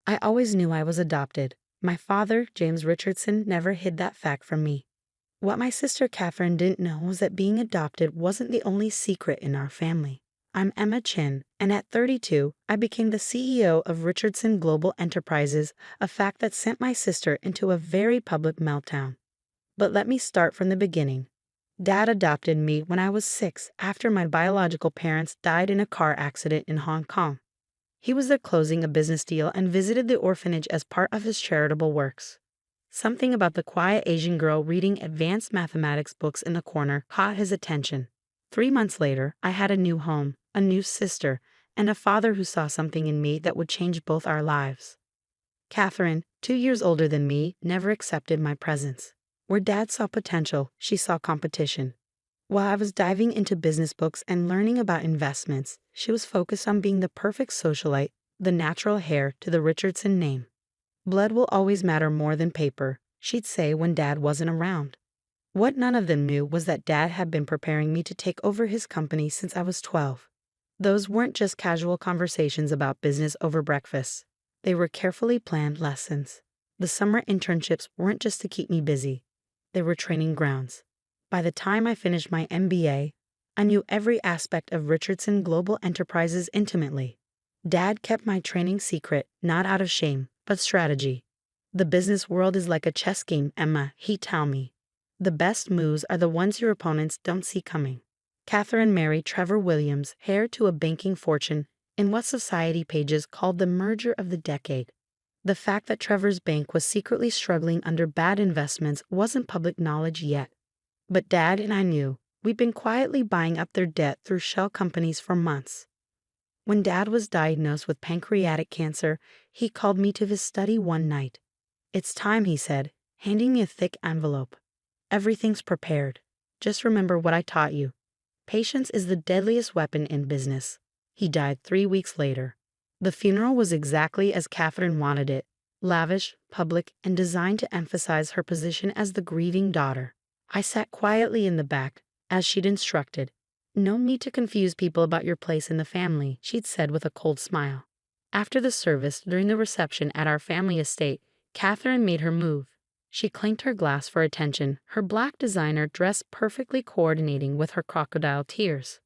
I always knew I was adopted. My father, James Richardson, never hid that fact from me. What my sister Catherine didn't know was that being adopted wasn't the only secret in our family. I'm Emma Chin, and at 32, I became the CEO of Richardson Global Enterprises, a fact that sent my sister into a very public meltdown. But let me start from the beginning. Dad adopted me when I was 6 after my biological parents died in a car accident in Hong Kong. He was there closing a business deal and visited the orphanage as part of his charitable works. Something about the quiet Asian girl reading advanced mathematics books in the corner caught his attention. 3 months later, I had a new home, a new sister, and a father who saw something in me that would change both our lives. Catherine, 2 years older than me, never accepted my presence. Where Dad saw potential, she saw competition. While I was diving into business books and learning about investments, she was focused on being the perfect socialite, the natural heir to the Richardson name. Blood will always matter more than paper, she'd say when Dad wasn't around. What none of them knew was that Dad had been preparing me to take over his company since I was 12. Those weren't just casual conversations about business over breakfast. They were carefully planned lessons. The summer internships weren't just to keep me busy. They were training grounds. By the time I finished my MBA, I knew every aspect of Richardson Global Enterprises intimately. Dad kept my training secret, not out of shame, but strategy. The business world is like a chess game, Emma, he'd tell me. The best moves are the ones your opponents don't see coming. Catherine married Trevor Williams, heir to a banking fortune, in what society pages called the merger of the decade. The fact that Trevor's bank was secretly struggling under bad investments wasn't public knowledge yet. But Dad and I knew. We'd been quietly buying up their debt through shell companies for months. When Dad was diagnosed with pancreatic cancer, he called me to his study one night. "It's time," he said, handing me a thick envelope. "Everything's prepared. Just remember what I taught you. Patience is the deadliest weapon in business." He died 3 weeks later. The funeral was exactly as Catherine wanted it, lavish, public, and designed to emphasize her position as the grieving daughter. I sat quietly in the back, as she'd instructed. "No need to confuse people about your place in the family," she'd said with a cold smile. After the service, during the reception at our family estate, Catherine made her move. She clinked her glass for attention, her black designer dress perfectly coordinating with her crocodile tears.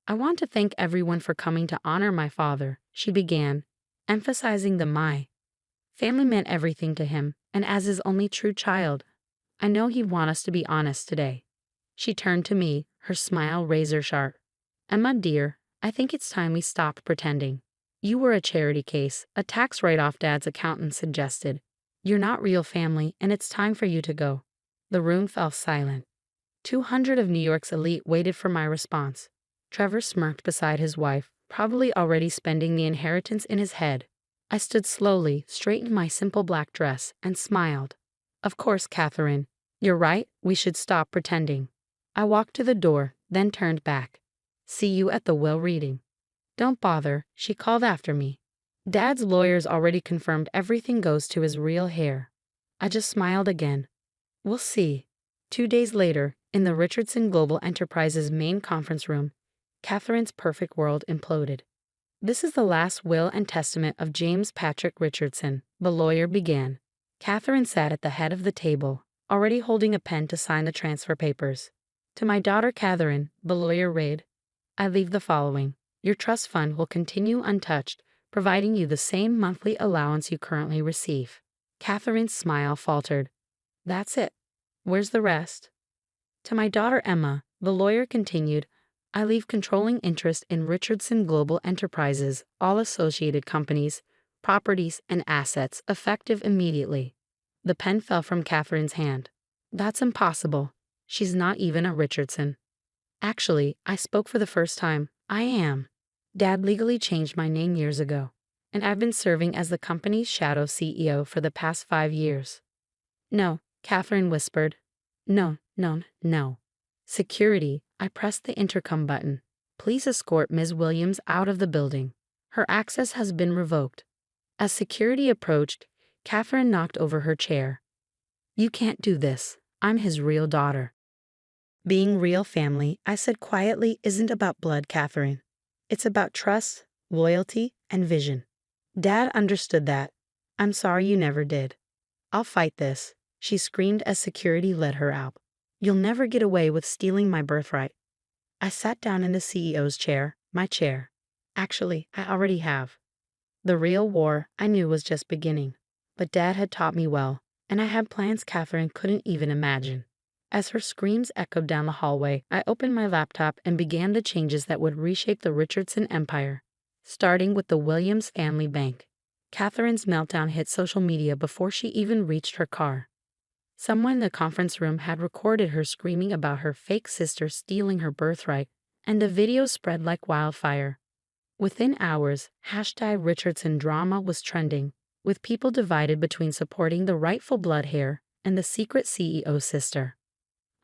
"I want to thank everyone for coming to honor my father," she began, emphasizing the my. Family meant everything to him, and as his only true child, I know he'd want us to be honest today. She turned to me, her smile razor-sharp. "Emma, dear, I think it's time we stopped pretending. You were a charity case, a tax write-off Dad's accountant suggested. You're not real family, and it's time for you to go." The room fell silent. 200 of New York's elite waited for my response. Trevor smirked beside his wife, probably already spending the inheritance in his head. I stood slowly, straightened my simple black dress, and smiled. "Of course, Catherine. You're right, we should stop pretending." I walked to the door, then turned back. "See you at the will reading." "Don't bother," she called after me. "Dad's lawyers already confirmed everything goes to his real heir." I just smiled again. "We'll see." 2 days later, in the Richardson Global Enterprises main conference room, Catherine's perfect world imploded. "This is the last will and testament of James Patrick Richardson," the lawyer began. Catherine sat at the head of the table, already holding a pen to sign the transfer papers. "To my daughter Catherine," the lawyer read, "I leave the following. Your trust fund will continue untouched, providing you the same monthly allowance you currently receive." Catherine's smile faltered. "That's it. Where's the rest?" "To my daughter Emma," the lawyer continued, "I leave controlling interest in Richardson Global Enterprises, all associated companies, properties, and assets, effective immediately." The pen fell from Catherine's hand. "That's impossible. She's not even a Richardson." "Actually, I spoke for the first time. I am. Dad legally changed my name years ago, and I've been serving as the company's shadow CEO for the past 5 years." "No," Catherine whispered. "No, no, no." "Security," I pressed the intercom button. "Please escort Ms. Williams out of the building. Her access has been revoked." As security approached, Catherine knocked over her chair. "You can't do this. I'm his real daughter." "Being real family," I said quietly, "isn't about blood, Catherine. It's about trust, loyalty, and vision." Dad understood that. I'm sorry you never did. I'll fight this, she screamed as security led her out. You'll never get away with stealing my birthright. I sat down in the CEO's chair, my chair. Actually, I already have. The real war, I knew, was just beginning. But Dad had taught me well, and I had plans Catherine couldn't even imagine. As her screams echoed down the hallway, I opened my laptop and began the changes that would reshape the Richardson empire. Starting with the Williams family bank. Catherine's meltdown hit social media before she even reached her car. Someone in the conference room had recorded her screaming about her fake sister stealing her birthright, and the video spread like wildfire. Within hours, #Richardson drama was trending, with people divided between supporting the rightful blood heir and the secret CEO sister.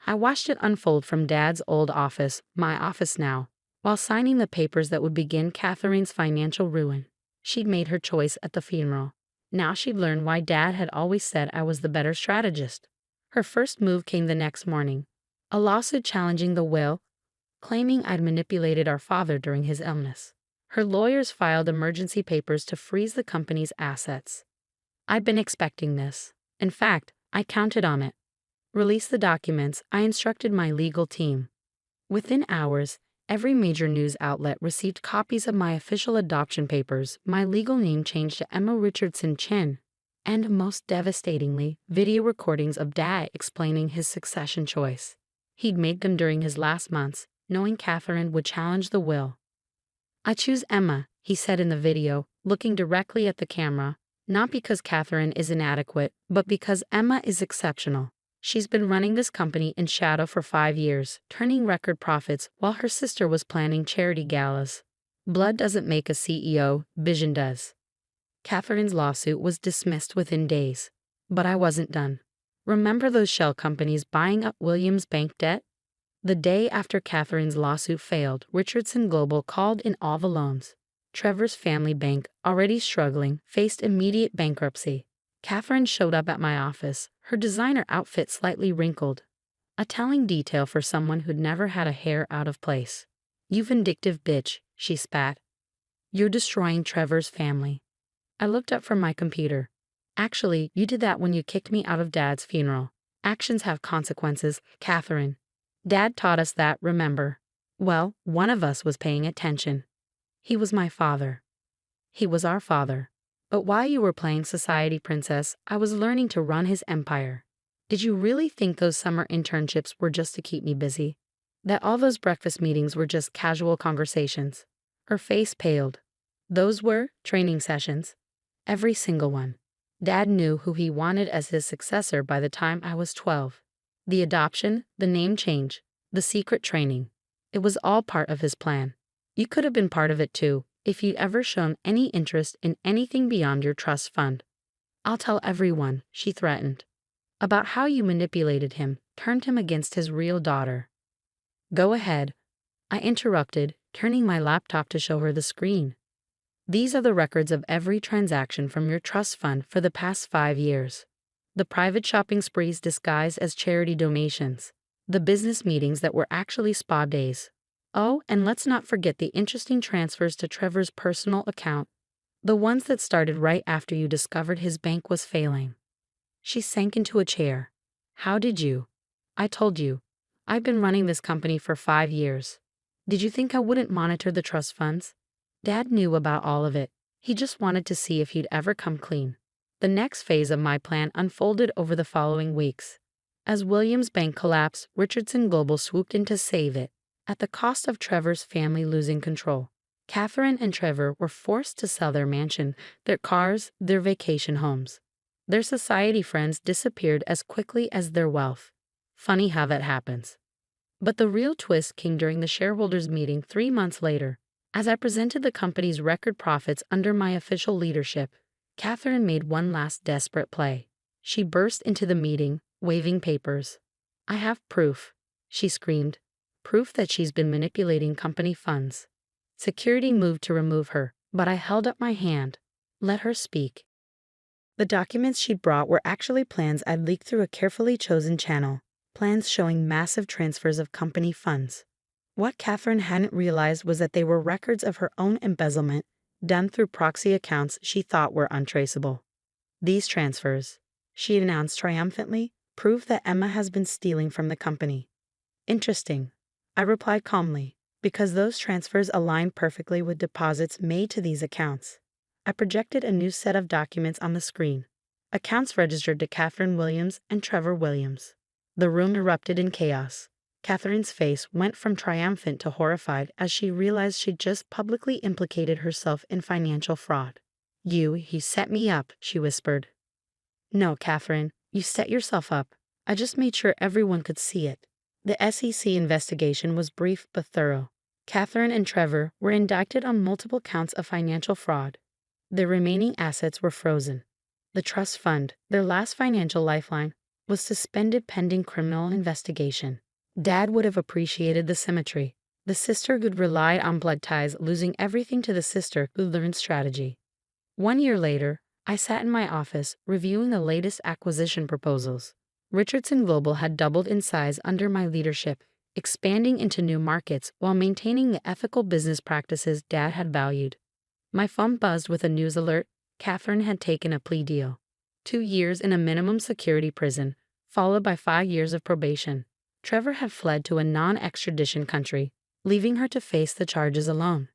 I watched it unfold from Dad's old office, my office now, while signing the papers that would begin Catherine's financial ruin. She'd made her choice at the funeral. Now she'd learned why Dad had always said I was the better strategist. Her first move came the next morning. A lawsuit challenging the will, claiming I'd manipulated our father during his illness. Her lawyers filed emergency papers to freeze the company's assets. I'd been expecting this. In fact, I counted on it. Release the documents, I instructed my legal team. Within hours, every major news outlet received copies of my official adoption papers, my legal name changed to Emma Richardson Chin, and most devastatingly, video recordings of Dad explaining his succession choice. He'd made them during his last months, knowing Catherine would challenge the will. I choose Emma, he said in the video, looking directly at the camera, not because Catherine is inadequate, but because Emma is exceptional. She's been running this company in shadow for 5 years, turning record profits while her sister was planning charity galas. Blood doesn't make a CEO, vision does. Catherine's lawsuit was dismissed within days. But I wasn't done. Remember those shell companies buying up Williams' bank debt? The day after Catherine's lawsuit failed, Richardson Global called in all the loans. Trevor's family bank, already struggling, faced immediate bankruptcy. Catherine showed up at my office, her designer outfit slightly wrinkled. A telling detail for someone who'd never had a hair out of place. "You vindictive bitch," she spat. "You're destroying Trevor's family." I looked up from my computer. "Actually, you did that when you kicked me out of Dad's funeral. Actions have consequences, Catherine. Dad taught us that, remember? Well, one of us was paying attention. He was my father. He was our father. But while you were playing society princess, I was learning to run his empire. Did you really think those summer internships were just to keep me busy? That all those breakfast meetings were just casual conversations?" Her face paled. "Those were training sessions. Every single one. Dad knew who he wanted as his successor by the time I was 12. The adoption, the name change, the secret training. It was all part of his plan. You could have been part of it too, if you'd ever shown any interest in anything beyond your trust fund. I'll tell everyone," she threatened, "about how you manipulated him, turned him against his real daughter." "Go ahead," I interrupted, turning my laptop to show her the screen. "These are the records of every transaction from your trust fund for the past 5 years. The private shopping sprees disguised as charity donations. The business meetings that were actually spa days. Oh, and let's not forget the interesting transfers to Trevor's personal account. The ones that started right after you discovered his bank was failing." She sank into a chair. "How did you? I told you. I've been running this company for 5 years. Did you think I wouldn't monitor the trust funds? Dad knew about all of it. He just wanted to see if he'd ever come clean." The next phase of my plan unfolded over the following weeks. As Williams' bank collapsed, Richardson Global swooped in to save it, at the cost of Trevor's family losing control. Catherine and Trevor were forced to sell their mansion, their cars, their vacation homes. Their society friends disappeared as quickly as their wealth. Funny how that happens. But the real twist came during the shareholders' meeting 3 months later. As I presented the company's record profits under my official leadership, Catherine made one last desperate play. She burst into the meeting, waving papers. "I have proof," she screamed. "Proof that she's been manipulating company funds." Security moved to remove her, but I held up my hand. Let her speak. The documents she'd brought were actually plans I'd leaked through a carefully chosen channel, plans showing massive transfers of company funds. What Catherine hadn't realized was that they were records of her own embezzlement, done through proxy accounts she thought were untraceable. These transfers, she announced triumphantly, prove that Emma has been stealing from the company. Interesting, I replied calmly, because those transfers align perfectly with deposits made to these accounts. I projected a new set of documents on the screen. Accounts registered to Catherine Williams and Trevor Williams. The room erupted in chaos. Catherine's face went from triumphant to horrified as she realized she'd just publicly implicated herself in financial fraud. You set me up, she whispered. No, Catherine, you set yourself up. I just made sure everyone could see it. The SEC investigation was brief but thorough. Catherine and Trevor were indicted on multiple counts of financial fraud. Their remaining assets were frozen. The trust fund, their last financial lifeline, was suspended pending criminal investigation. Dad would have appreciated the symmetry. The sister who'd relied on blood ties losing everything to the sister who learned strategy. 1 year later, I sat in my office reviewing the latest acquisition proposals. Richardson Global had doubled in size under my leadership, expanding into new markets while maintaining the ethical business practices Dad had valued. My phone buzzed with a news alert. Catherine had taken a plea deal. 2 years in a minimum security prison, followed by 5 years of probation. Trevor had fled to a non-extradition country, leaving her to face the charges alone.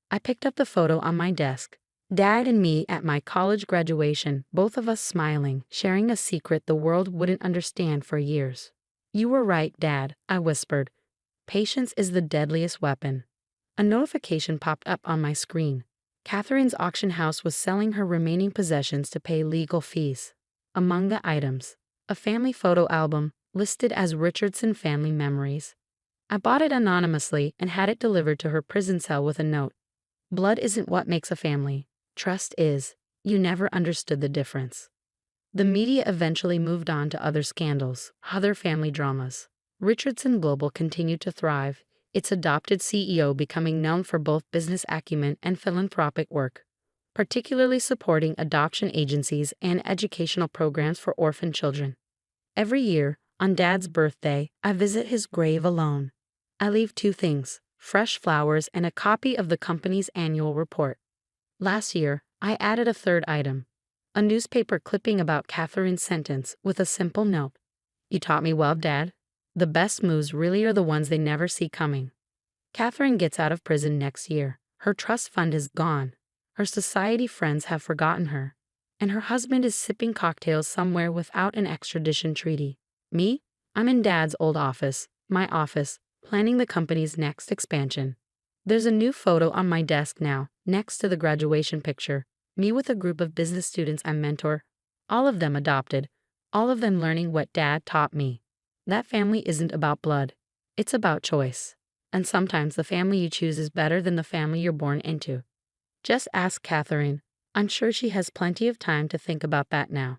I picked up the photo on my desk. Dad and me at my college graduation, both of us smiling, sharing a secret the world wouldn't understand for years. You were right, Dad, I whispered. Patience is the deadliest weapon. A notification popped up on my screen. Catherine's auction house was selling her remaining possessions to pay legal fees. Among the items, a family photo album listed as Richardson Family Memories. I bought it anonymously and had it delivered to her prison cell with a note. Blood isn't what makes a family. Trust is. You never understood the difference. The media eventually moved on to other scandals, other family dramas. Richardson Global continued to thrive, its adopted CEO becoming known for both business acumen and philanthropic work, particularly supporting adoption agencies and educational programs for orphan children. Every year, on Dad's birthday, I visit his grave alone. I leave 2 things, fresh flowers and a copy of the company's annual report. Last year, I added a 3rd item, a newspaper clipping about Catherine's sentence with a simple note. You taught me well, Dad. The best moves really are the ones they never see coming. Catherine gets out of prison next year. Her trust fund is gone. Her society friends have forgotten her. And her husband is sipping cocktails somewhere without an extradition treaty. Me? I'm in Dad's old office, my office, planning the company's next expansion. There's a new photo on my desk now, next to the graduation picture. Me with a group of business students I mentor. All of them adopted. All of them learning what Dad taught me. That family isn't about blood. It's about choice. And sometimes the family you choose is better than the family you're born into. Just ask Catherine. I'm sure she has plenty of time to think about that now.